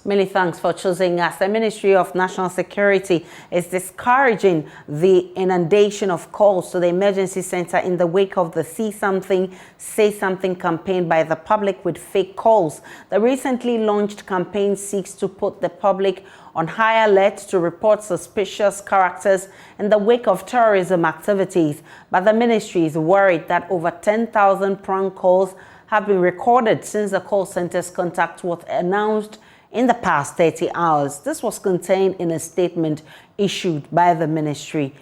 Many thanks for choosing us. The Ministry of National Security is discouraging the inundation of calls to the emergency center in the wake of the See Something, Say Something campaign by the public with fake calls. The recently launched campaign seeks to put the public on high alert to report suspicious characters in the wake of terrorism activities. But the ministry is worried that over 10,000 prank calls have been recorded since the call center's contact was announced in the past 30 hours. This was contained in a statement issued by the ministry.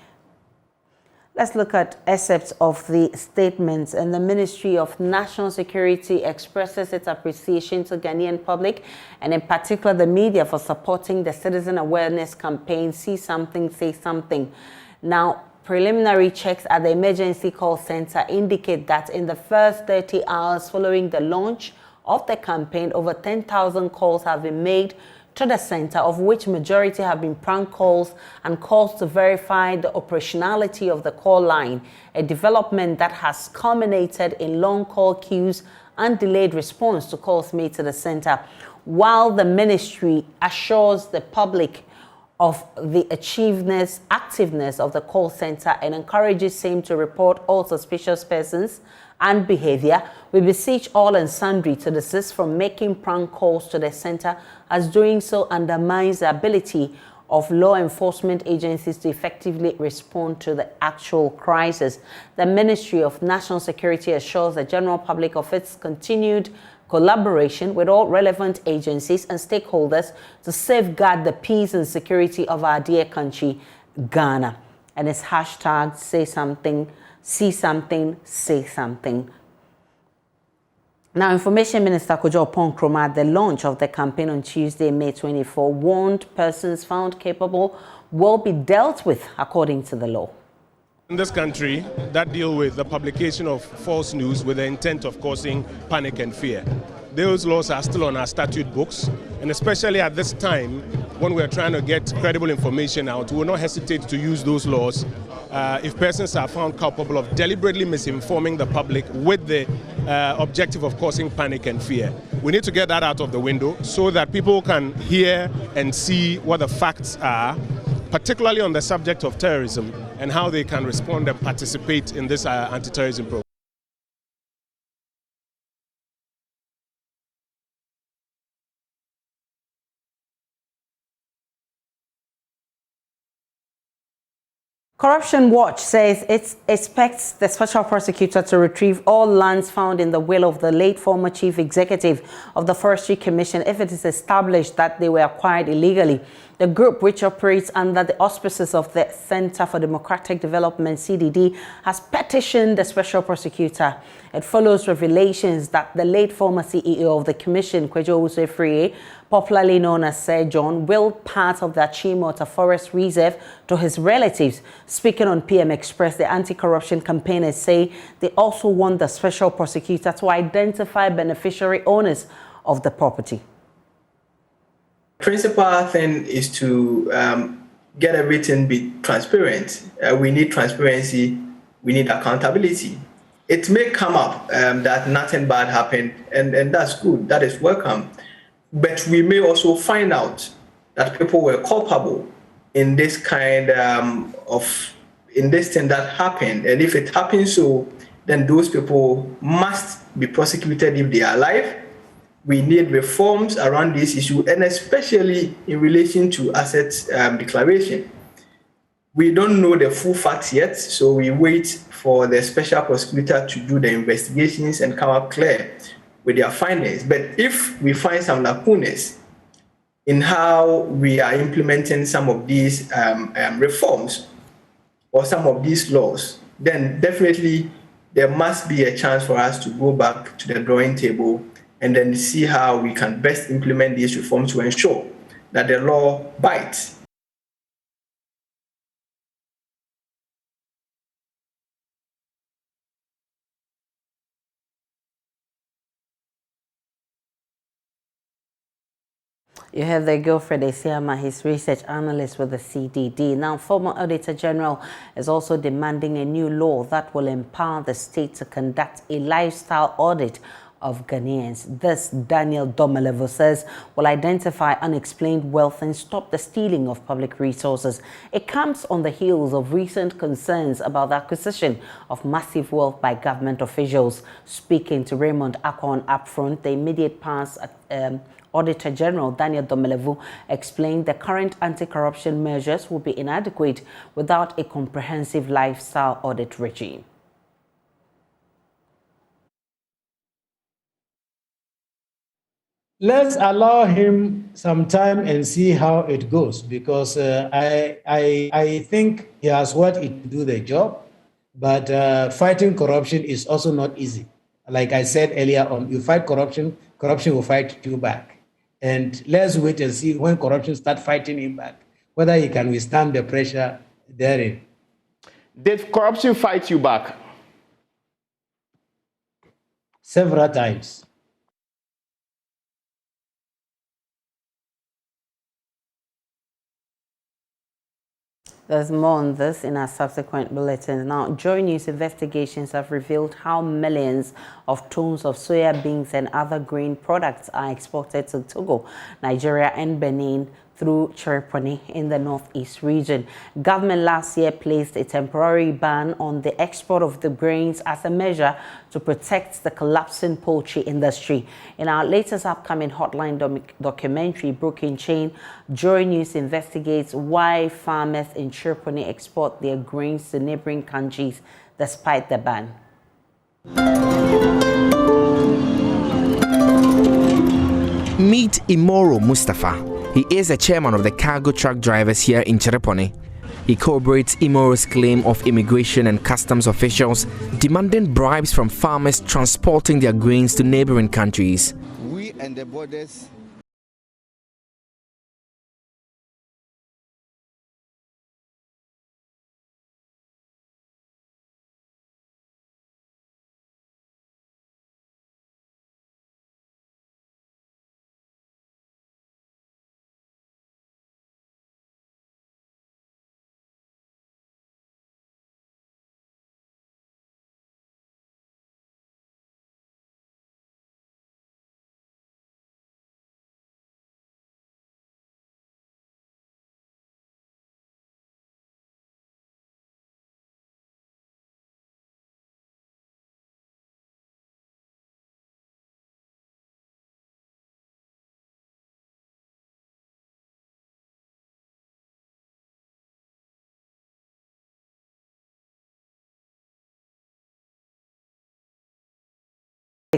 Let's look at excerpts of the statements. And the Ministry of National Security expresses its appreciation to Ghanaian public and in particular the media for supporting the citizen awareness campaign See Something, Say Something. Now, preliminary checks at the emergency call center indicate that in the first 30 hours following the launch of the campaign, over 10,000 calls have been made to the center, of which majority have been prank calls and calls to verify the operationality of the call line, a development that has culminated in long call queues and delayed response to calls made to the center. While the ministry assures the public of the activeness of the call center and encourages same to report all suspicious persons and behavior, we beseech all and sundry to desist from making prank calls to the center, as doing so undermines the ability of law enforcement agencies to effectively respond to the actual crisis. The Ministry of National Security assures the general public of its continued collaboration with all relevant agencies and stakeholders to safeguard the peace and security of our dear country, Ghana. And it's hashtag Say Something, See Something, Say Something. Now, Information Minister Kojo Ponkroma at the launch of the campaign on Tuesday, May 24, warned persons found capable will be dealt with according to the law. In this country, that deal with the publication of false news with the intent of causing panic and fear. Those laws are still on our statute books, and especially at this time, when we're trying to get credible information out, we will not hesitate to use those laws if persons are found culpable of deliberately misinforming the public with the objective of causing panic and fear. We need to get that out of the window so that people can hear and see what the facts are, particularly on the subject of terrorism and how they can respond and participate in this anti-terrorism program. Corruption Watch says it expects the special prosecutor to retrieve all lands found in the will of the late former chief executive of the Forestry Commission if it is established that they were acquired illegally. The group, which operates under the auspices of the Center for Democratic Development, CDD, has petitioned the special prosecutor. It follows revelations that the late former CEO of the commission, Kwejo Owusu-Afriyie, popularly known as Sir John, willed part of the Achimota Forest Reserve to his relatives. Speaking on PM Express, the anti-corruption campaigners say they also want the special prosecutor to identify beneficiary owners of the property. Principal thing is to get everything be transparent. We need transparency. We need accountability. It may come up that nothing bad happened, and that's good. That is welcome. But we may also find out that people were culpable in this kind in this thing that happened. And if it happens so, then those people must be prosecuted if they are alive. We need reforms around this issue, and especially in relation to assets declaration. We don't know the full facts yet, so we wait for the special prosecutor to do the investigations and come up clear with their findings. But if we find some lacunas in how we are implementing some of these reforms or some of these laws, then definitely there must be a chance for us to go back to the drawing table and then see how we can best implement these reforms to ensure that the law bites. You have the Godfrey Esiama, his research analyst with the CDD. Now, former Auditor General is also demanding a new law that will empower the state to conduct a lifestyle audit of Ghanaians. This, Daniel Domelevo says, will identify unexplained wealth and stop the stealing of public resources. It comes on the heels of recent concerns about the acquisition of massive wealth by government officials. Speaking to Raymond Akon upfront, the immediate past Auditor General Daniel Domelevo explained the current anti-corruption measures will be inadequate without a comprehensive lifestyle audit regime. Let's allow him some time and see how it goes, because I think he has what it to do the job, but fighting corruption is also not easy. Like I said earlier on, you fight corruption, corruption will fight you back. And let's wait and see when corruption starts fighting him back, whether he can withstand the pressure therein. Did corruption fight you back? Several times. There's more on this in our subsequent bulletins. Now, Joy News investigations have revealed how millions of tons of soya beans and other grain products are exported to Togo, Nigeria, and Benin through Chiriponi in the northeast region. Government last year placed a temporary ban on the export of the grains as a measure to protect the collapsing poultry industry. In our latest upcoming Hotline documentary, Broken Chain, Joy News investigates why farmers in Chiriponi export their grains to neighboring countries despite the ban. Meet Imoro Mustafa. He is the chairman of the cargo truck drivers here in Chiriponi. He corroborates Imoro's claim of immigration and customs officials demanding bribes from farmers transporting their grains to neighboring countries. We and the borders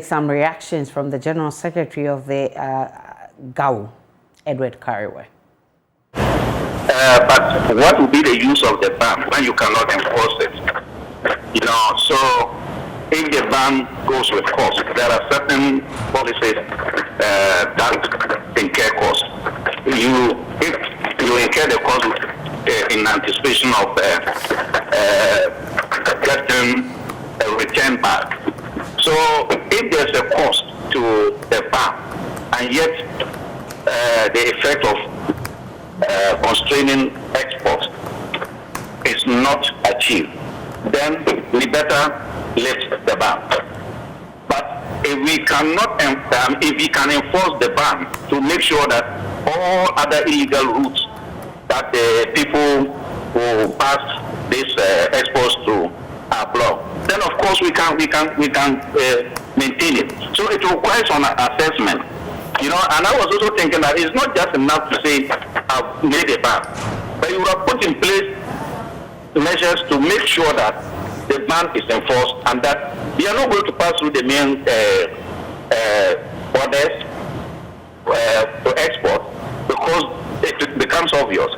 Some reactions from the General Secretary of the GAU, Edward Kariwe. But what will be the use of the ban when you cannot enforce it? You know, so if the ban goes with cost, there are certain policies that incur cost. If you incur the cost in anticipation of getting a return back. So if there's a cost to the ban, and yet the effect of constraining exports is not achieved, then we better lift the ban. But if we cannot, if we can enforce the ban to make sure that all other illegal routes that the people who pass these exports through are blocked, then of course we can maintain it. So it requires an assessment, you know. And I was also thinking that it's not just enough to say I've made a ban, but you have put in place measures to make sure that the ban is enforced and that we are not going to pass through the main borders to export because it becomes obvious.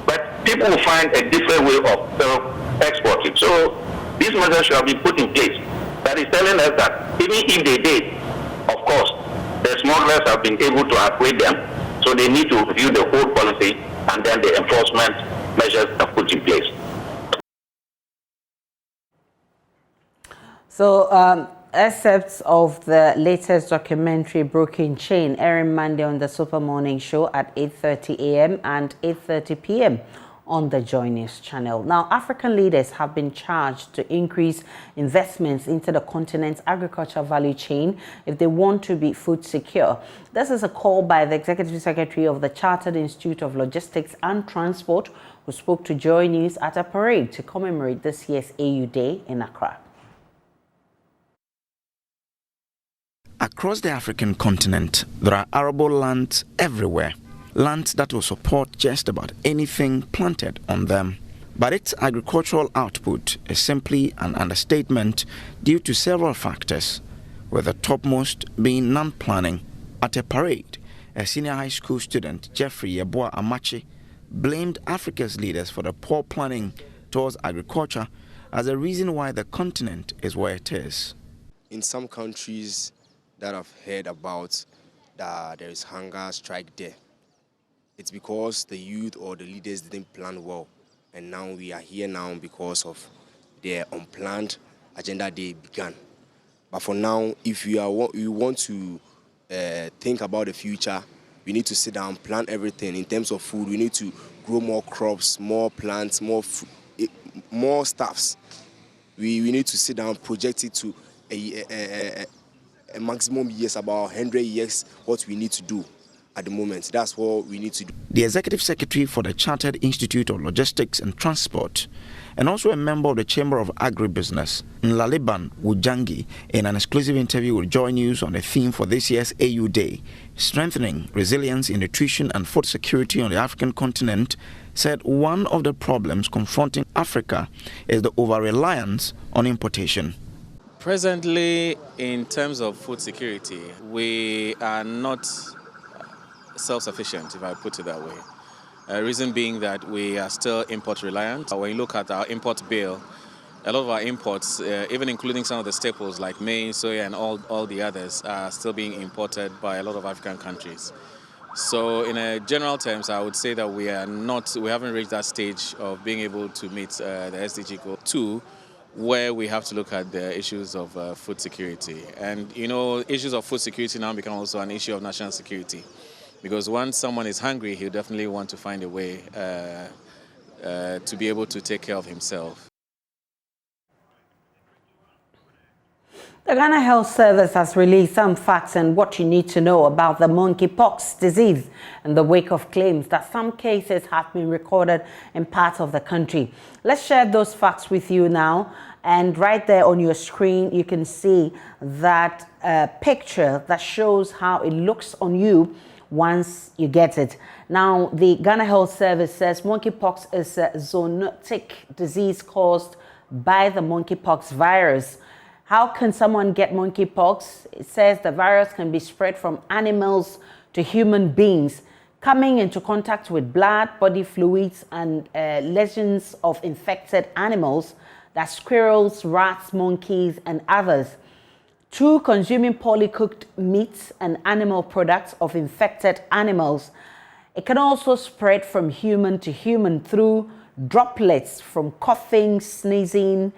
But people will find a different way of exporting. So these measures should have been put in place. That is telling us that even if they did, of course, the smugglers have been able to avoid them. So they need to review the whole policy and then the enforcement measures are put in place. So, excerpts of the latest documentary Broken Chain airing Monday on the Super Morning Show at 8:30 a.m. and 8:30 p.m. on the Joy News channel. Now, African leaders have been charged to increase investments into the continent's agricultural value chain if they want to be food secure. This is a call by the Executive Secretary of the Chartered Institute of Logistics and Transport, who spoke to Joy News at a parade to commemorate this year's AU Day in Accra. Across the African continent, there are arable lands everywhere. Lands that will support just about anything planted on them. But its agricultural output is simply an understatement due to several factors, with the topmost being non-planning. At a parade, a senior high school student, Jeffrey Yeboah Amachi, blamed Africa's leaders for the poor planning towards agriculture as a reason why the continent is where it is. In some countries that I've heard about, that there is hunger strike there, it's because the youth or the leaders didn't plan well, and now we are here now because of their unplanned agenda they began. But for now, if you want to think about the future, we need to sit down, plan everything. In terms of food, we need to grow more crops, more plants, more stuffs. We need to sit down, project it to a maximum years, about 100 years, what we need to do. At the moment, that's what we need to do. The Executive Secretary for the Chartered Institute of Logistics and Transport, and also a member of the Chamber of Agribusiness, Nlaliban Wujangi, in an exclusive interview with Joy News on the theme for this year's AU Day, strengthening resilience in nutrition and food security on the African continent, said one of the problems confronting Africa is the over-reliance on importation. Presently, in terms of food security, we are not self-sufficient, if I put it that way. Reason being that we are still import reliant. When you look at our import bill, a lot of our imports, even including some of the staples like maize, soya, and all the others, are still being imported by a lot of African countries. So in a general terms, I would say that we haven't reached that stage of being able to meet the SDG goal 2, where we have to look at the issues of food security. And issues of food security now become also an issue of national security. Because once someone is hungry, he'll definitely want to find a way to be able to take care of himself. The Ghana Health Service has released some facts and what you need to know about the monkeypox disease in the wake of claims that some cases have been recorded in parts of the country. Let's share those facts with you now. And right there on your screen, you can see that picture that shows how it looks on you once you get it. Now, the Ghana Health Service says monkeypox is a zoonotic disease caused by the monkeypox virus. How can someone get monkeypox? It says the virus can be spread from animals to human beings, coming into contact with blood, body fluids, and lesions of infected animals, that's squirrels, rats, monkeys, and others, through consuming poorly cooked meats and animal products of infected animals. It can also spread from human to human through droplets from coughing, sneezing,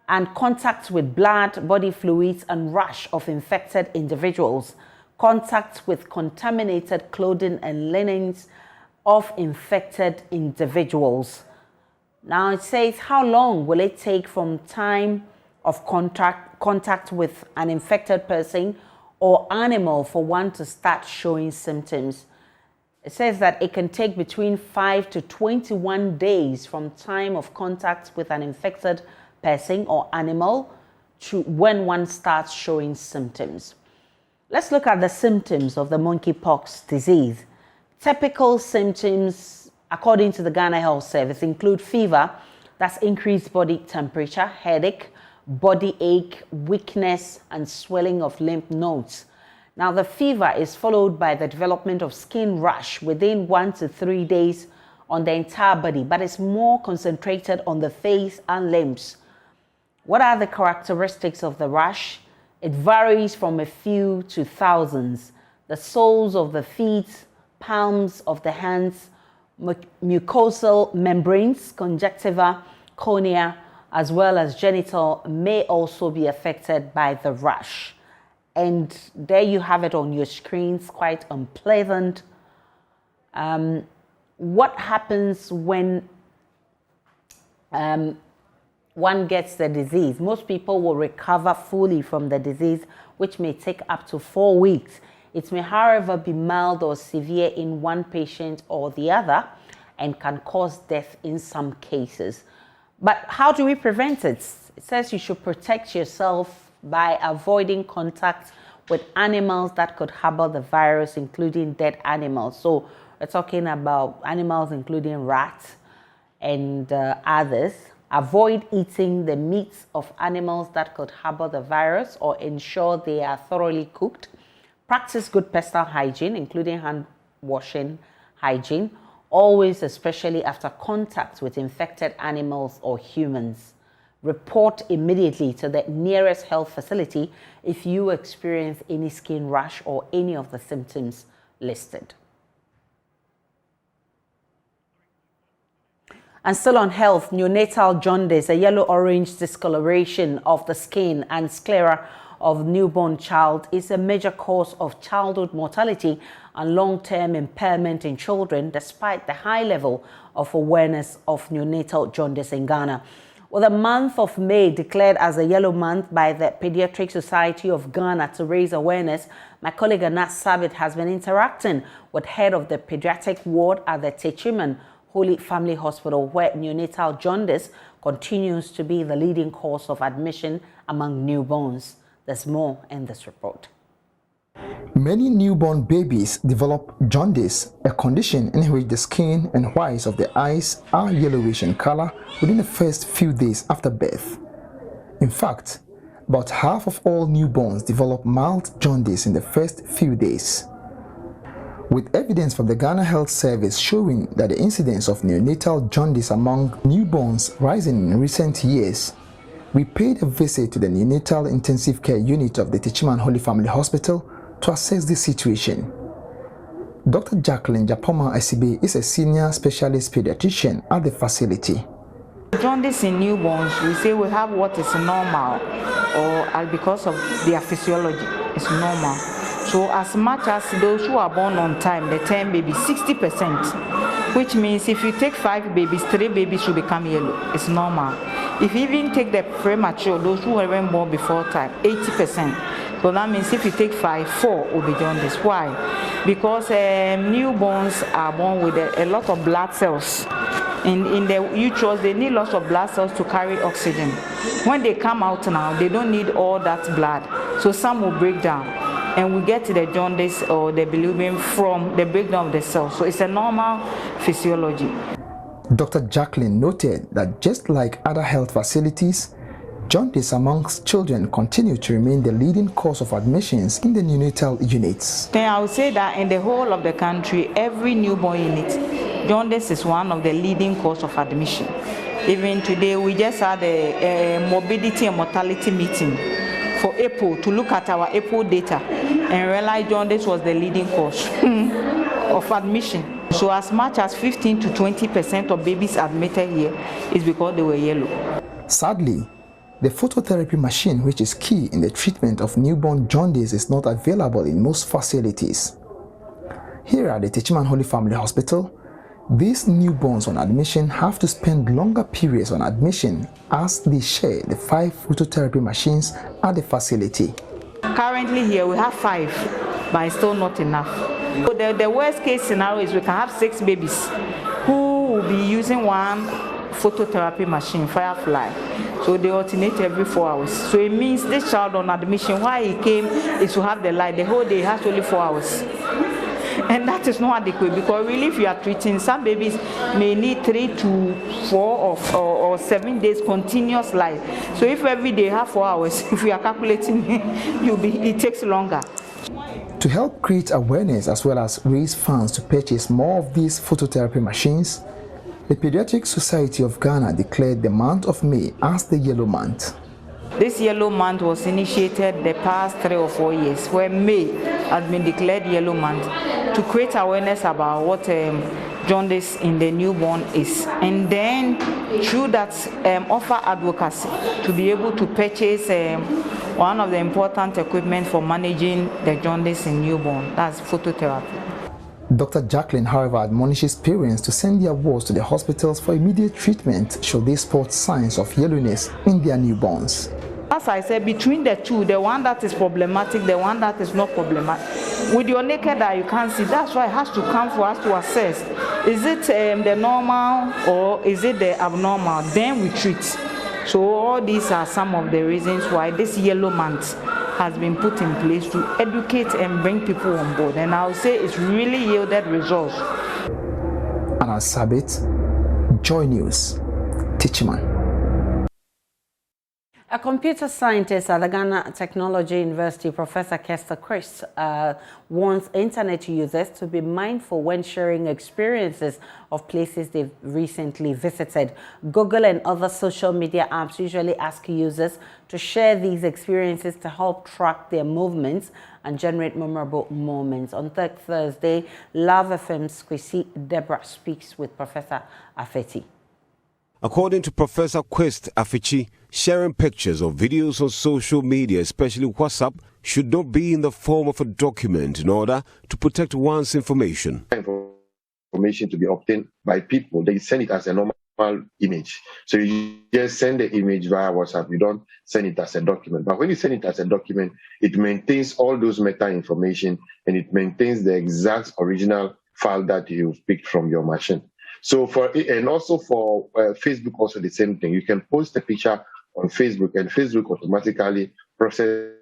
and contact with blood, body fluids, and rash of infected individuals, contact with contaminated clothing and linens of infected individuals. Now it says, how long will it take from time of contact with an infected person or animal for one to start showing symptoms? It says that it can take between 5 to 21 days from time of contact with an infected person or animal to when one starts showing symptoms. Let's look at the symptoms of the monkeypox disease. Typical symptoms, according to the Ghana Health Service, include fever, that's increased body temperature, headache, body ache, weakness, and swelling of lymph nodes. Now, the fever is followed by the development of skin rash within 1 to 3 days on the entire body, but it's more concentrated on the face and limbs. What are the characteristics of the rash? It varies from a few to thousands. The soles of the feet, palms of the hands, mucosal membranes, conjunctiva, cornea, as well as genital may also be affected by the rash. And there you have it on your screens, quite unpleasant. What happens when one gets the disease. Most people will recover fully from the disease, which may take up to 4 weeks. It may, however, be mild or severe in one patient or the other and can cause death in some cases. But how do we prevent it? It says you should protect yourself by avoiding contact with animals that could harbor the virus, including dead animals. So we're talking about animals including rats and others. Avoid eating the meats of animals that could harbor the virus or ensure they are thoroughly cooked. Practice good personal hygiene, including hand washing hygiene, always, especially after contact with infected animals or humans. Report immediately to the nearest health facility if you experience any skin rash or any of the symptoms listed. And still on health, neonatal jaundice, a yellow-orange discoloration of the skin and sclera of newborn child, is a major cause of childhood mortality and long-term impairment in children, despite the high level of awareness of neonatal jaundice in Ghana. Well, the month of May, declared as a yellow month by the Pediatric Society of Ghana to raise awareness, my colleague Anat Sabit has been interacting with head of the pediatric ward at the Techiman Holy Family Hospital, where neonatal jaundice continues to be the leading cause of admission among newborns. There's more in this report. Many newborn babies develop jaundice, a condition in which the skin and whites of the eyes are yellowish in color within the first few days after birth. In fact, about half of all newborns develop mild jaundice in the first few days. With evidence from the Ghana Health Service showing that the incidence of neonatal jaundice among newborns rising in recent years, we paid a visit to the neonatal intensive care unit of the Techiman Holy Family Hospital to assess the situation. Dr. Jacqueline Japoma Esibe is a senior specialist pediatrician at the facility. Jaundice in newborns, we say we have what is normal, or because of their physiology, it's normal. So as much as those who are born on time, the 10 babies, 60%, which means if you take 5 babies, 3 babies will become yellow. It's normal. If you even take the premature, those who weren't born before time, 80%. So that means if you take 5, 4 will be jaundice. Why? Because newborns are born with a lot of blood cells. In the uterus, they need lots of blood cells to carry oxygen. When they come out now, they don't need all that blood. So some will break down. And we get the jaundice or the bilirubin from the breakdown of the cells. So it's a normal physiology. Dr. Jacqueline noted that just like other health facilities, jaundice amongst children continue to remain the leading cause of admissions in the neonatal units. Then I would say that in the whole of the country, every newborn unit, jaundice is one of the leading cause of admission. Even today, we just had a morbidity and mortality meeting for April to look at our April data and realize jaundice was the leading cause of admission. So as much as 15 to 20% of babies admitted here is because they were yellow. Sadly, the phototherapy machine, which is key in the treatment of newborn jaundice, is not available in most facilities. Here at the Techiman Holy Family Hospital, these newborns on admission have to spend longer periods on admission as they share the 5 phototherapy machines at the facility. Currently here we have 5, but it's still not enough. So the worst case scenario is we can have 6 babies who will be using one phototherapy machine, Firefly. So they alternate every 4 hours. So it means this child on admission, why he came is to have the light. The whole day has only 4 hours. And that is not adequate, because really if you are treating, some babies may need 3 to 4 or 7 days continuous light. So if every day have 4 hours, if we are calculating, it takes longer. To help create awareness as well as raise funds to purchase more of these phototherapy machines, the Pediatric Society of Ghana declared the month of May as the Yellow Month. This Yellow Month was initiated the past 3 or 4 years, where May has been declared Yellow Month, to create awareness about what jaundice in the newborn is, and then through that offer advocacy to be able to purchase one of the important equipment for managing the jaundice in newborn, that's phototherapy. Dr. Jacqueline, however, admonishes parents to send their wards to the hospitals for immediate treatment should they spot signs of yellowness in their newborns. As I said, between the two, the one that is problematic, the one that is not problematic, with your naked eye you can't see. That's why it has to come for us to assess. Is it the normal or is it the abnormal? Then we treat. So all these are some of the reasons why this yellow month has been put in place to educate and bring people on board. And I would say it's really yielded results. Anna Sabit, Joy News, Teachman. A computer scientist at the Ghana Technology University, Professor Kester Chris, wants internet users to be mindful when sharing experiences of places they've recently visited. Google and other social media apps usually ask users to share these experiences to help track their movements and generate memorable moments. On Thursday, Love FM's Kwesi Deborah speaks with Professor Afeti. According to Professor Quest Afichi, sharing pictures or videos on social media, especially WhatsApp, should not be in the form of a document in order to protect one's information. Information to be obtained by people, they send it as a normal image. So you just send the image via WhatsApp, you don't send it as a document. But when you send it as a document, it maintains all those meta information and it maintains the exact original file that you've picked from your machine. So and also for Facebook, also the same thing. You can post a picture on Facebook and Facebook automatically processes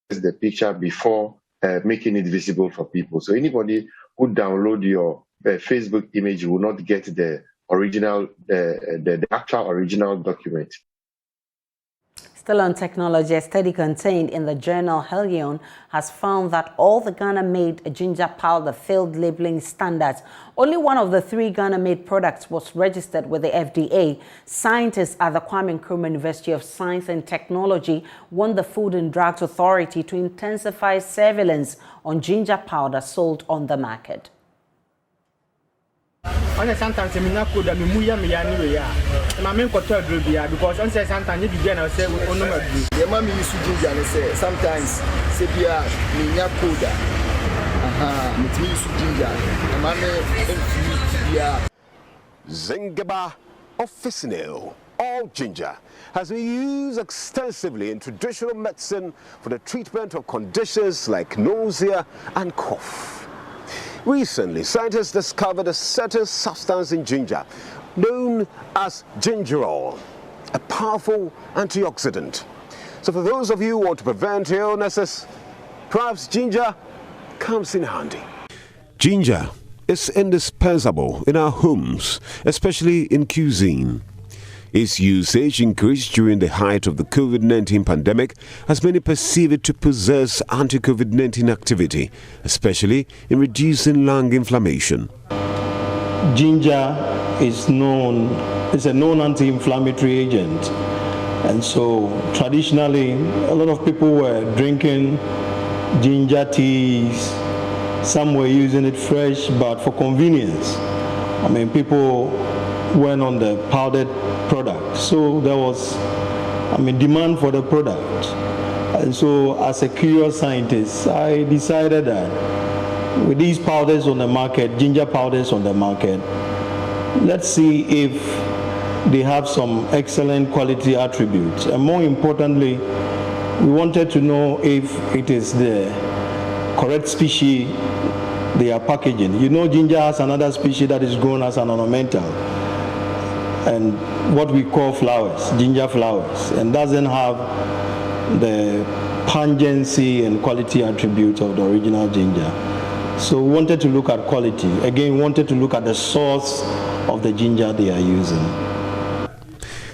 the picture before making it visible for people. So anybody who download your Facebook image will not get the original, the actual original document. Still on technology, a study contained in the journal Helion has found that all the Ghana-made ginger powder failed labeling standards. Only one of the 3 Ghana-made products was registered with the FDA. Scientists at the Kwame Nkrumah University of Science and Technology want the Food and Drugs Authority to intensify surveillance on ginger powder sold on the market. Sometimes I mean, I could have been my main control because on says sometimes you begin to say, oh no, the mommy used to do that. Say sometimes, Sepia, Minya Koda, it means to do that. Zingaba officinale, all ginger, has been used extensively in traditional medicine for the treatment of conditions like nausea and cough. Recently, scientists discovered a certain substance in ginger known as gingerol, a powerful antioxidant. So for those of you who want to prevent illnesses, perhaps ginger comes in handy. Ginger is indispensable in our homes, especially in cuisine. Its usage increased during the height of the COVID-19 pandemic as many perceive it to possess anti-COVID-19 activity, especially in reducing lung inflammation. Ginger is a known anti-inflammatory agent. And so traditionally, a lot of people were drinking ginger teas. Some were using it fresh, but for convenience. I mean, people went on the powdered product. So there was, demand for the product. And so as a curious scientist, I decided that with these powders on the market, ginger powders on the market, let's see if they have some excellent quality attributes. And more importantly, we wanted to know if it is the correct species they are packaging. You know, ginger has another species that is grown as an ornamental, and what we call flowers, ginger flowers, and doesn't have the pungency and quality attributes of the original ginger. So we wanted to look at quality. Again, we wanted to look at the source of the ginger they are using.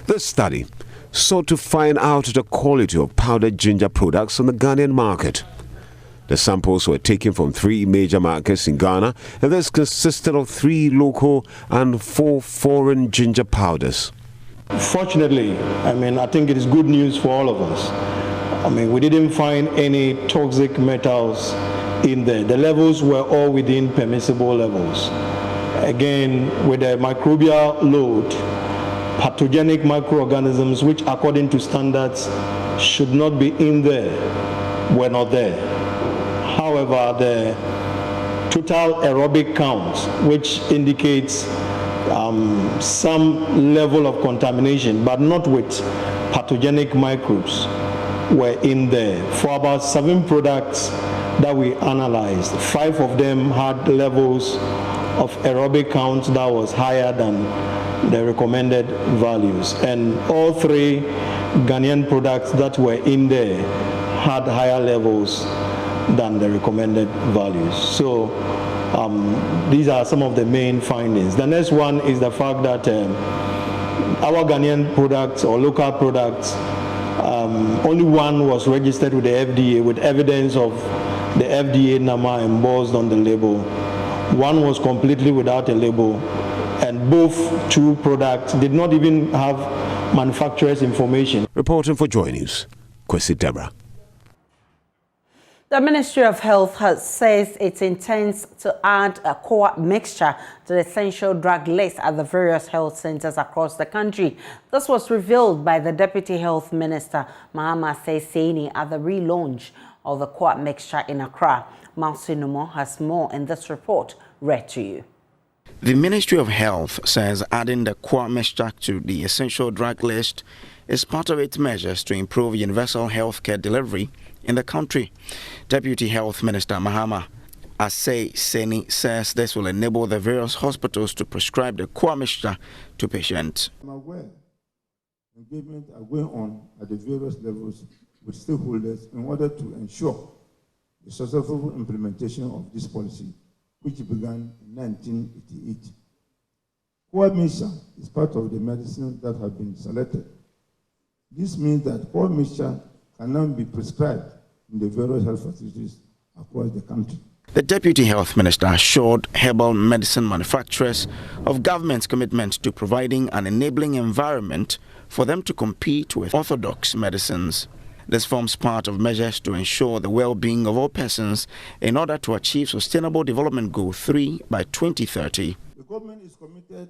This study sought to find out the quality of powdered ginger products on the Ghanaian market. The samples were taken from 3 major markets in Ghana, and this consisted of 3 local and 4 foreign ginger powders. Fortunately, I think it is good news for all of us. We didn't find any toxic metals in there. The levels were all within permissible levels. Again, with the microbial load, pathogenic microorganisms, which according to standards should not be in there, were not there. However, the total aerobic count, which indicates some level of contamination, but not with pathogenic microbes, were in there. For about 7 products that we analyzed, 5 of them had levels of aerobic count that was higher than the recommended values. And all 3 Ghanaian products that were in there had higher levels than the recommended values. So these are some of the main findings. The next one is the fact that our Ghanaian products or local products, only 1 was registered with the FDA with evidence of the FDA number embossed on the label. 1 was completely without a label, and both 2 products did not even have manufacturer's information. Reporting for Joy News, Kwesi Deborah. The Ministry of Health says it intends to add a core mixture to the essential drug list at the various health centers across the country. This was revealed by the Deputy Health Minister, Mahama Saini, at the relaunch of the core mixture in Accra. Mausi Numo has more in this report, read to you. The Ministry of Health says adding the core mixture to the essential drug list is part of its measures to improve universal health care delivery in the country. Deputy Health Minister Mahama Saini says this will enable the various hospitals to prescribe the core mixture to patients. I'm aware engagement are going on at the various levels with stakeholders in order to ensure the successful implementation of this policy, which began in 1988. Core mixture is part of the medicine that have been selected. This means that core mixture can now be prescribed in the various health facilities across the country. The Deputy Health Minister assured herbal medicine manufacturers of government's commitment to providing an enabling environment for them to compete with orthodox medicines. This forms part of measures to ensure the well-being of all persons in order to achieve Sustainable Development Goal 3 by 2030. The government is committed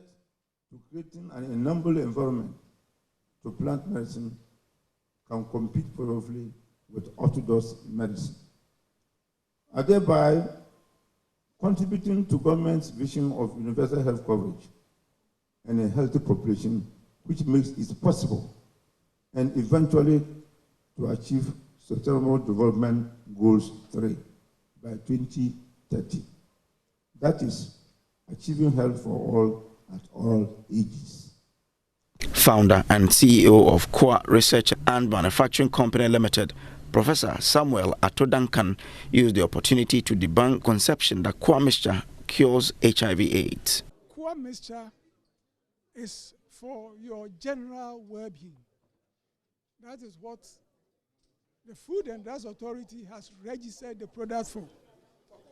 to creating an enabling environment to plant medicine can compete powerfully with orthodox medicine, are thereby contributing to government's vision of universal health coverage and a healthy population, which makes it possible and eventually to achieve Sustainable Development Goals 3 by 2030. That is achieving health for all at all ages. Founder and CEO of Core Research and Manufacturing Company Limited, Professor Samuel Atodankan, used the opportunity to debunk conception that core mixture cures HIV/AIDS. Core mixture is for your general well-being. That is what the Food and Drugs Authority has registered the product for.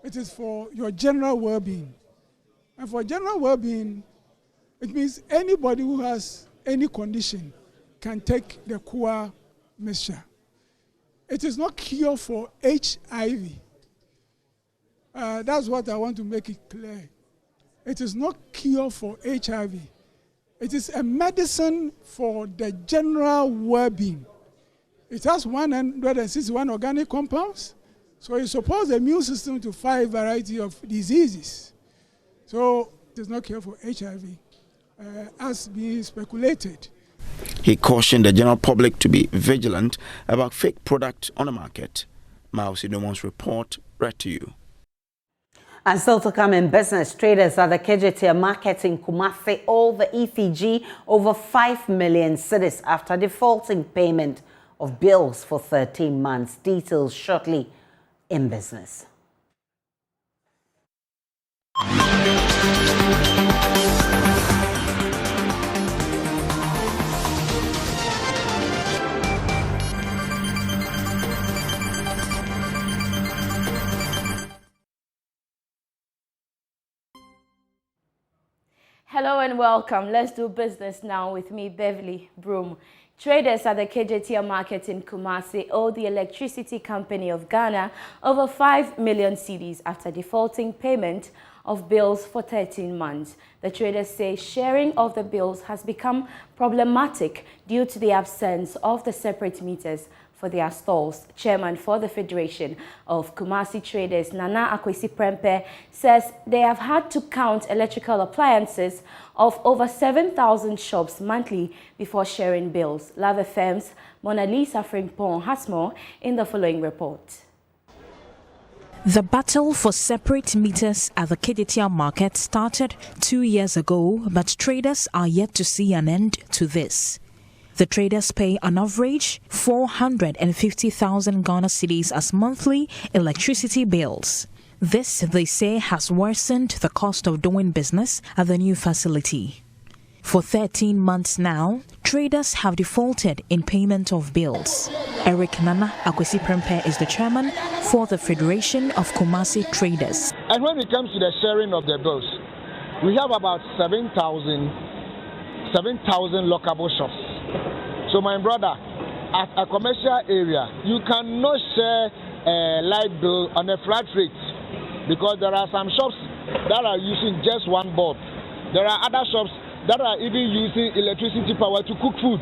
It is for your general well-being. And for general well-being, it means anybody who has any condition can take the core mixture. It is not cure for HIV. That's what I want to make it clear. It is not cure for HIV. It is a medicine for the general well-being. It has 161 organic compounds, so it supports the immune system to fight a variety of diseases. So it is not cure for HIV, as being speculated. He cautioned the general public to be vigilant about fake products on the market. Mausi Numo's report, read to you. And still to come in business, traders at the KJT market in Kumasi owe the ECG over 5 million cedis after defaulting payment of bills for 13 months. Details shortly in business. Hello and welcome. Let's do business now with me, Beverly Broom. Traders at the KJT market in Kumasi owe the Electricity Company of Ghana over 5 million cedis after defaulting payment of bills for 13 months. The traders say sharing of the bills has become problematic due to the absence of the separate meters for their stalls. Chairman for the Federation of Kumasi Traders, Nana Akwesi Prempeh, says they have had to count electrical appliances of over 7,000 shops monthly before sharing bills. Love FM's Mona Lisa Frimpong has more in the following report. The battle for separate meters at the Kejetia market started 2 years ago, but traders are yet to see an end to this. The traders pay on average 450,000 Ghana cedis as monthly electricity bills. This, they say, has worsened the cost of doing business at the new facility. For 13 months now, traders have defaulted in payment of bills. Eric Nana Akwesi Prempeh is the chairman for the Federation of Kumasi Traders. And when it comes to the sharing of the bills, we have about 7,000 lockable shops. So my brother, at a commercial area, you cannot share a light bill on a flat rate because there are some shops that are using just one bulb. There are other shops that are even using electricity power to cook food.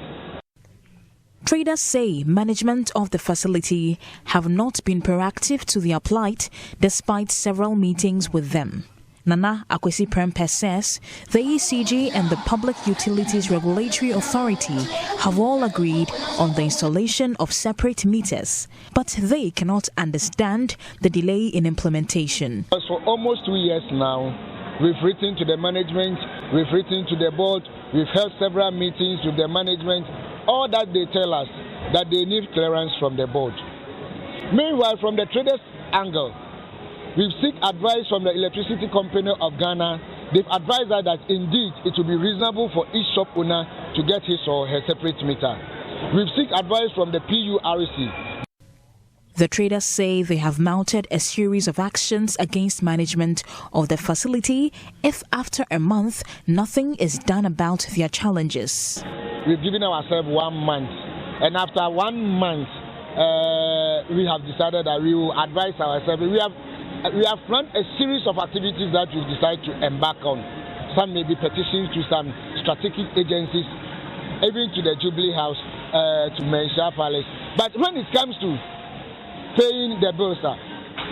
Traders say management of the facility have not been proactive to their plight despite several meetings with them. Nana Akwesi Prempeh says the ECG and the Public Utilities Regulatory Authority have all agreed on the installation of separate meters, but they cannot understand the delay in implementation. For almost 2 years now, we've written to the management, we've written to the board, we've held several meetings with the management. All that they tell us that they need clearance from the board. Meanwhile, from the traders' angle, we've seek advice from the Electricity Company of Ghana. They've advised us that indeed it will be reasonable for each shop owner to get his or her separate meter. We've seek advice from the PURC. The traders say they have mounted a series of actions against management of the facility if after a month nothing is done about their challenges. We've given ourselves 1 month, and after 1 month, we have decided that we will advise ourselves. We have planned a series of activities that we've decided to embark on. Some may be petitions to some strategic agencies, even to the Jubilee House, to Mensah Palace. But when it comes to paying the bills,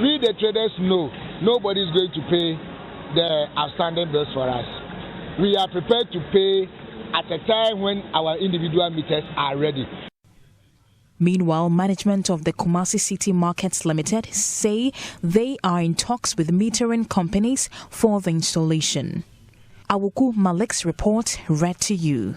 we the traders know nobody is going to pay the outstanding bills for us. We are prepared to pay at a time when our individual meters are ready. Meanwhile, management of the Kumasi City Markets Limited say they are in talks with metering companies for the installation. Awuku Malik's report read to you.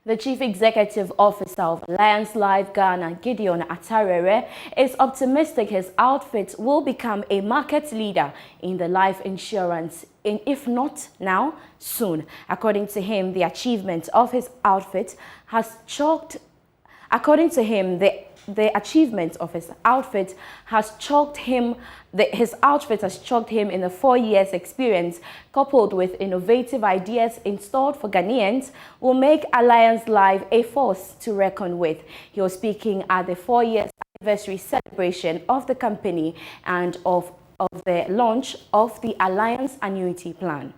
The Chief Executive Officer of Alliance Live Ghana, Gideon Atarere, is optimistic his outfit will become a market leader in the life insurance, if not now, soon. According to him, the achievement of his outfit has chalked the achievement of his outfit has chalked him. His outfit has chalked him in the 4 years experience, coupled with innovative ideas installed for Ghanaians, will make Alliance Live a force to reckon with. He was speaking at the 4 years anniversary celebration of the company and of the launch of the Alliance Annuity Plan.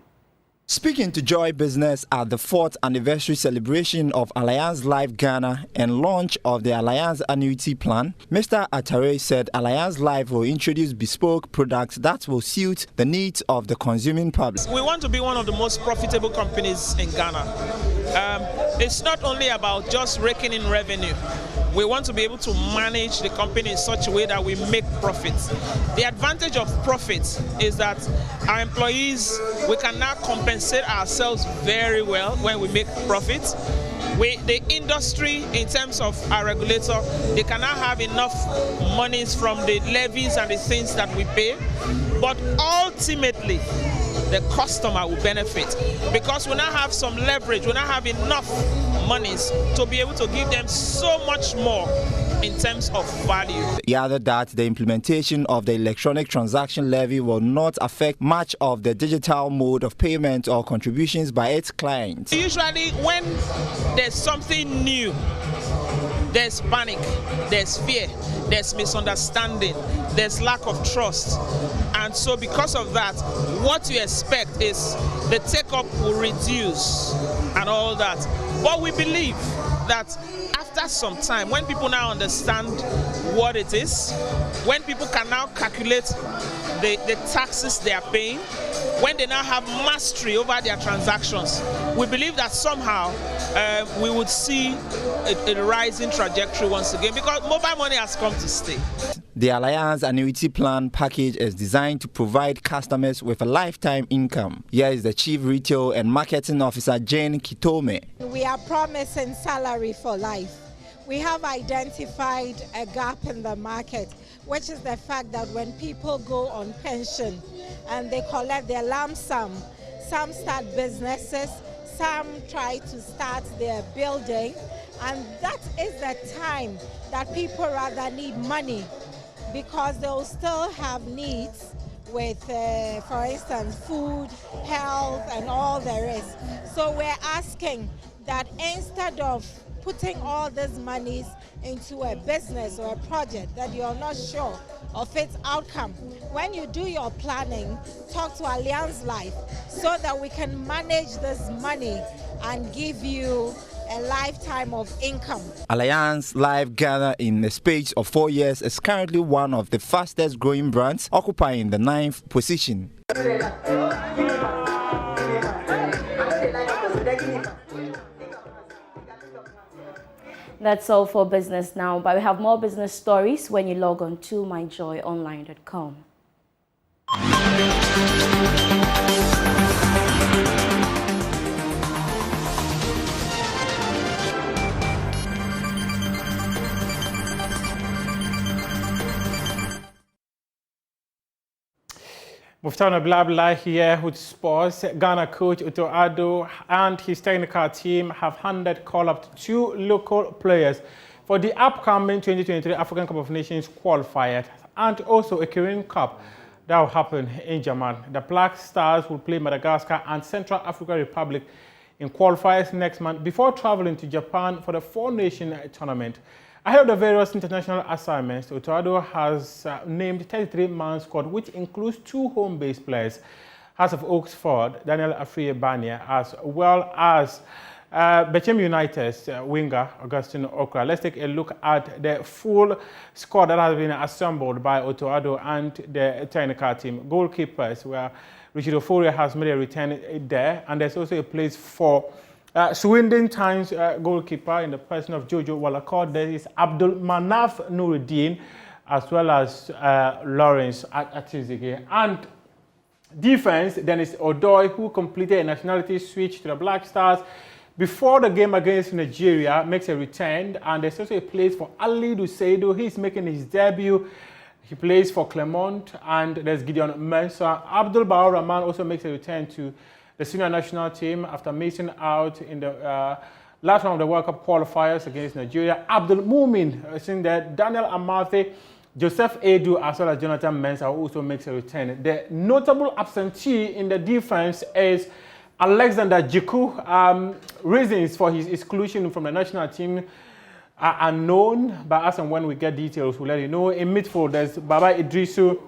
Speaking to Joy Business at the 4th anniversary celebration of Alliance Live Ghana and launch of the Alliance Annuity Plan, Mr. Atare said Alliance Live will introduce bespoke products that will suit the needs of the consuming public. We want to be one of the most profitable companies in Ghana. It's not only about just raking in revenue. We want to be able to manage the company in such a way that we make profits. The advantage of profits is that our employees, we can now compensate ourselves very well when we make profits. The industry, in terms of our regulator, they can now have enough monies from the levies and the things that we pay. But ultimately, the customer will benefit because we now have some leverage, we now have enough monies to be able to give them so much more in terms of value. He added that the implementation of the electronic transaction levy will not affect much of the digital mode of payment or contributions by its clients. Usually when there's something new, there's panic, there's fear, there's misunderstanding, there's lack of trust. And so because of that, what you expect is the take-up will reduce and all that. But we believe that after some time, when people now understand what it is, when people can now calculate the taxes they are paying, when they now have mastery over their transactions, we believe that somehow we would see a rising trajectory once again, because mobile money has come to stay. The Alliance Annuity Plan package is designed to provide customers with a lifetime income. Here is the Chief Retail and Marketing Officer, Jane Kitome. We are promising salary for life. We have identified a gap in the market, which is the fact that when people go on pension and they collect their lump sum, some start businesses, some try to start their building, and that is the time that people rather need money, because they'll still have needs with, for instance, food, health, and all there is. So we're asking that instead of putting all these monies into a business or a project that you're not sure of its outcome, when you do your planning, talk to Allianz Life so that we can manage this money and give you a lifetime of income. Allianz Life Ghana, in the space of 4 years, is currently one of the fastest growing brands, occupying the 9th position. That's all for business now, but we have more business stories when you log on to myjoyonline.com. Muftana Blabla here with sports. Ghana coach Otto Addo and his technical team have handed call up to 2 local players for the upcoming 2023 African Cup of Nations qualifier and also a Caribbean Cup that will happen in Germany. The Black Stars will play Madagascar and Central African Republic in qualifiers next month before traveling to Japan for the 4-nation tournament. Ahead of the various international assignments, Otto Addo has named 33-man squad, which includes 2 home-based players, House of Oxford, Daniel Afriye-Barnier, as well as Bechem United's winger, Augustine Okra. Let's take a look at the full squad that has been assembled by Otto Addo and the technical team. Goalkeepers, where Richard Oforia has made a return there, and there's also a place for Swindon Times goalkeeper in the person of Jojo Walakot. There is Abdul Manaf Nuruddin, as well as Lawrence Atizige. And defense, Dennis Odoi, who completed a nationality switch to the Black Stars before the game against Nigeria, makes a return. And there's also a place for Ali Duseido. He's making his debut. He plays for Clermont. And there's Gideon Mensah. Abdul Bahar Rahman also makes a return to the senior national team after missing out in the last round of the World Cup qualifiers against Nigeria. Abdul Mumin, seeing that Daniel Amathe, Joseph Edu, as well as Jonathan Mensah also makes a return. The notable absentee in the defense is Alexander Jiku. Reasons for his exclusion from the national team are unknown, but as and when we get details, we'll let you know. In midfield, there's Baba Idrisu,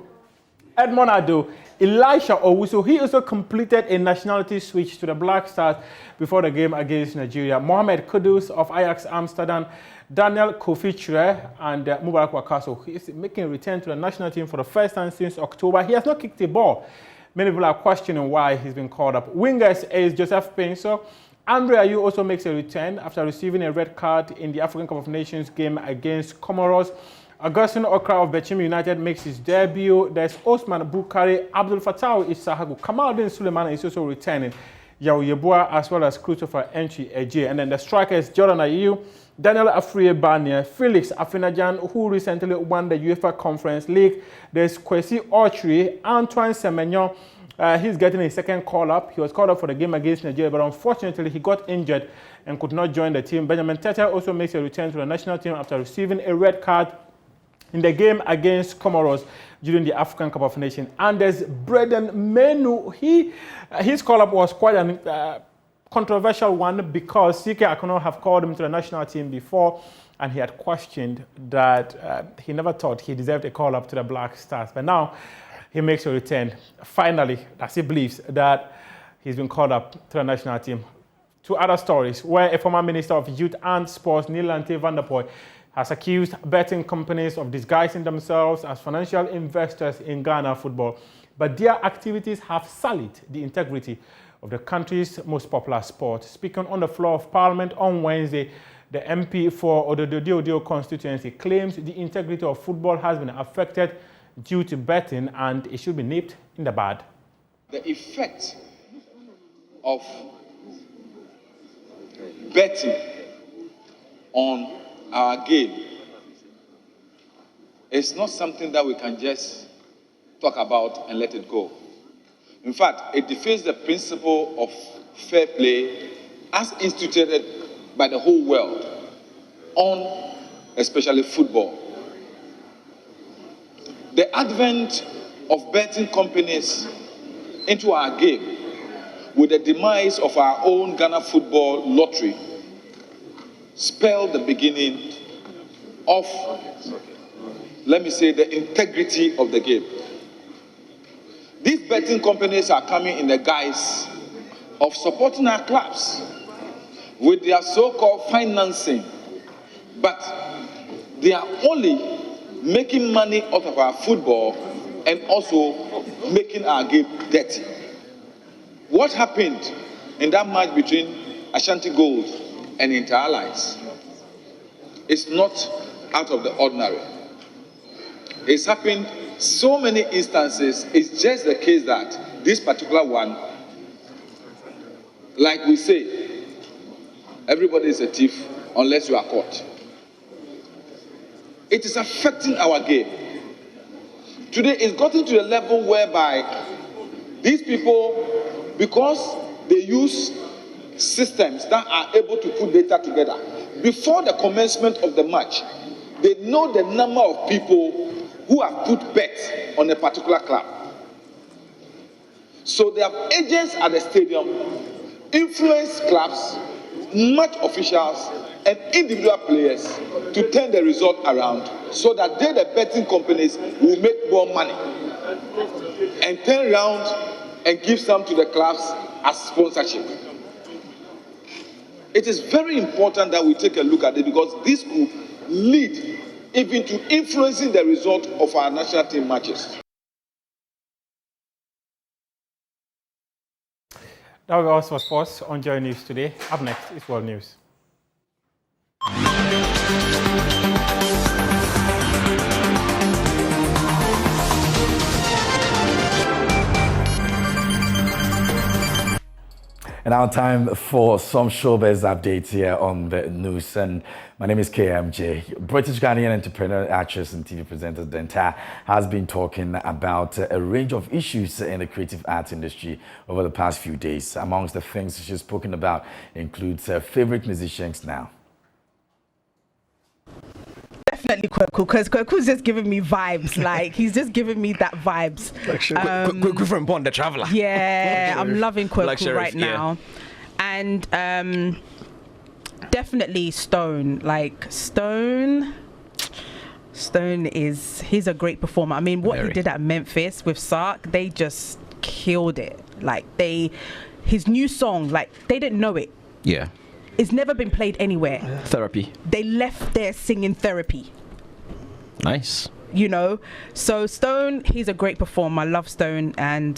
Edmond Ado, Elisha Owusu. He also completed a nationality switch to the Black Stars before the game against Nigeria. Mohamed Kudus of Ajax Amsterdam, Daniel Kofichre, and Mubarak Wakaso. He is making a return to the national team for the first time since October. He has not kicked a ball. Many people are questioning why he's been called up. Wingers is Joseph Pinso. Andre Ayew also makes a return after receiving a red card in the African Cup of Nations game against Comoros. Augustine Okra of Bechem United makes his debut. There's Osman Bukari, Abdul Fattah Isahagu, Kamaldeen Suleiman is also returning. Yao Yeboah, as well as Christopher Entry Eje. And then the strikers, Jordan Ayew, Daniel Afriye-Barnier, Felix Afinajan, who recently won the UEFA Conference League. There's Kwesi Ochri, Antoine Semenyo. He's getting his second call-up. He was called up for the game against Nigeria, but unfortunately he got injured and could not join the team. Benjamin Tete also makes a return to the national team after receiving a red card in the game against Comoros during the African Cup of Nations. And there's Braden Menu. His call-up was quite a controversial one because CK Akono have called him to the national team before, and he had questioned that he never thought he deserved a call-up to the Black Stars. But now he makes a return, finally, as he believes that he's been called up to the national team To other stories, where a former Minister of Youth and Sports, Neonatal van der Poel, has accused betting companies of disguising themselves as financial investors in Ghana football, but their activities have sullied the integrity of the country's most popular sport. Speaking on the floor of Parliament on Wednesday, the MP for Ododo constituency claims the integrity of football has been affected due to betting and it should be nipped in the bud. The effect of betting on our game is not something that we can just talk about and let it go. In fact, it defies the principle of fair play as instituted by the whole world on especially football. The advent of betting companies into our game with the demise of our own Ghana football lottery spelled the beginning of, let me say, the integrity of the game. These betting companies are coming in the guise of supporting our clubs with their so-called financing, but they are only making money out of our football and also making our game dirty. What happened in that match between Ashanti Gold and Inter-Allies is not out of the ordinary. It's happened so many instances. It's just the case that this particular one, like we say, everybody is a thief unless you are caught. It is affecting our game. Today it's gotten to a level whereby these people, because they use systems that are able to put data together, before the commencement of the match, they know the number of people who have put bets on a particular club. So they have agents at the stadium, influence clubs, match officials, and individual players to turn the result around so that they, the betting companies, will make more money and turn around and give some to the clubs as sponsorship. It is very important that we take a look at it because this could lead even to influencing the result of our national team matches. That was all for sports on Joy News today. Up next is World News. And now time for some showbiz updates here on the news. And my name is KMJ. British Ghanaian entrepreneur, actress, and TV presenter Denta has been talking about a range of issues in the creative arts industry over the past few days. Amongst the things she's spoken about includes her favorite musicians now. Definitely Kweku, because Kweku's just giving me vibes. Like, he's just giving me that vibes. Kweku from Bond the Traveler. Yeah, I'm loving Kweku right now. Yeah. And definitely Stone. Like, Stone he's a great performer. I mean, what he did at Memphis with Sark, they just killed it. Like, his new song, like, they didn't know it. Yeah. It's never been played anywhere. Therapy. They left there singing Therapy. Nice. You know, so Stone, he's a great performer. I love Stone, and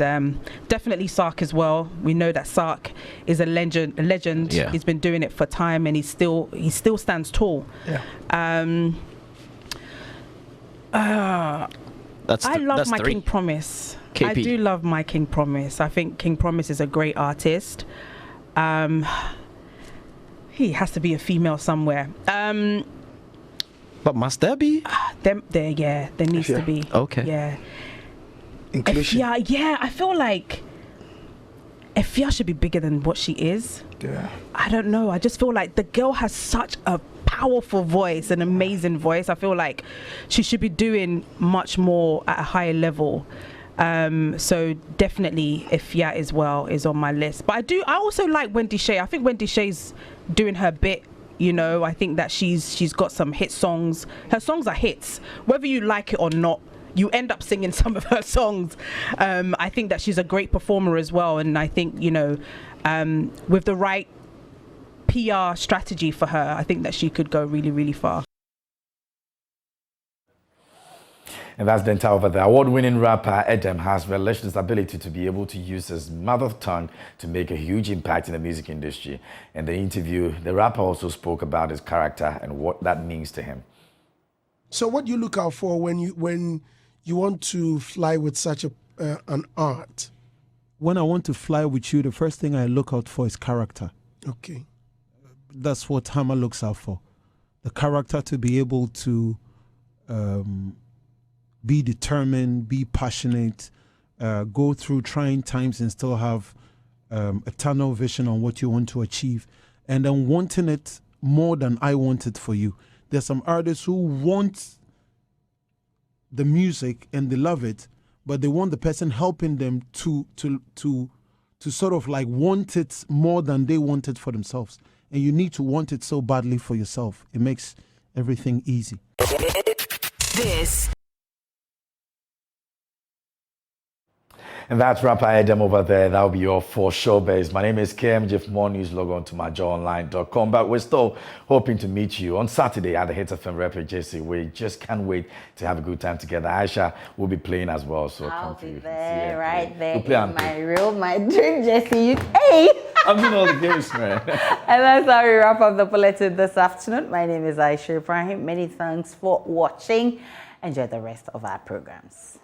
definitely Sark as well. We know that Sark is a legend. Yeah. He's been doing it for time, and he still stands tall. Yeah. I love my King Promise. KP. I do love my King Promise. I think King Promise is a great artist. He has to be a female somewhere. But must there be? There needs to be. Okay. Yeah. Inclusion. Yeah, I feel like Efia should be bigger than what she is. Yeah. I don't know. I just feel like the girl has such a powerful voice, an amazing voice. I feel like she should be doing much more at a higher level. So definitely Efia as well is on my list. But I also like Wendy Shay. I think Wendy Shay's doing her bit. You know, I think that she's got some hit songs. Her songs are hits, whether you like it or not. You end up singing some of her songs. I think that she's a great performer as well, and I think, you know, with the right PR strategy for her, I think that she could go really, really far. And that's Denta over there. Award-winning rapper Edem has relished his ability to be able to use his mother tongue to make a huge impact in the music industry. In the interview, the rapper also spoke about his character and what that means to him. So what do you look out for when you want to fly with such an art? When I want to fly with you, the first thing I look out for is character. Okay. That's what Hammer looks out for. The character to be able to be determined, be passionate, go through trying times and still have a tunnel vision on what you want to achieve, and then wanting it more than I want it for you. There's some artists who want the music and they love it, but they want the person helping them to sort of like want it more than they want it for themselves. And you need to want it so badly for yourself. It makes everything easy. This. And that's rapper Edem over there. That'll be all for Showbiz. My name is KMJ. For more news, log on to myjoyonline.com. But we're still hoping to meet you on Saturday at the Hits FM Rapper JC. We just can't wait to have a good time together. Aisha will be playing as well, so I'll come be to there, right there we'll in my room, my drink, Jesse. Hey! I'm doing all the games, man. And that's how we wrap up the bulletin this afternoon. My name is Aisha Ibrahim. Many thanks for watching. Enjoy the rest of our programs.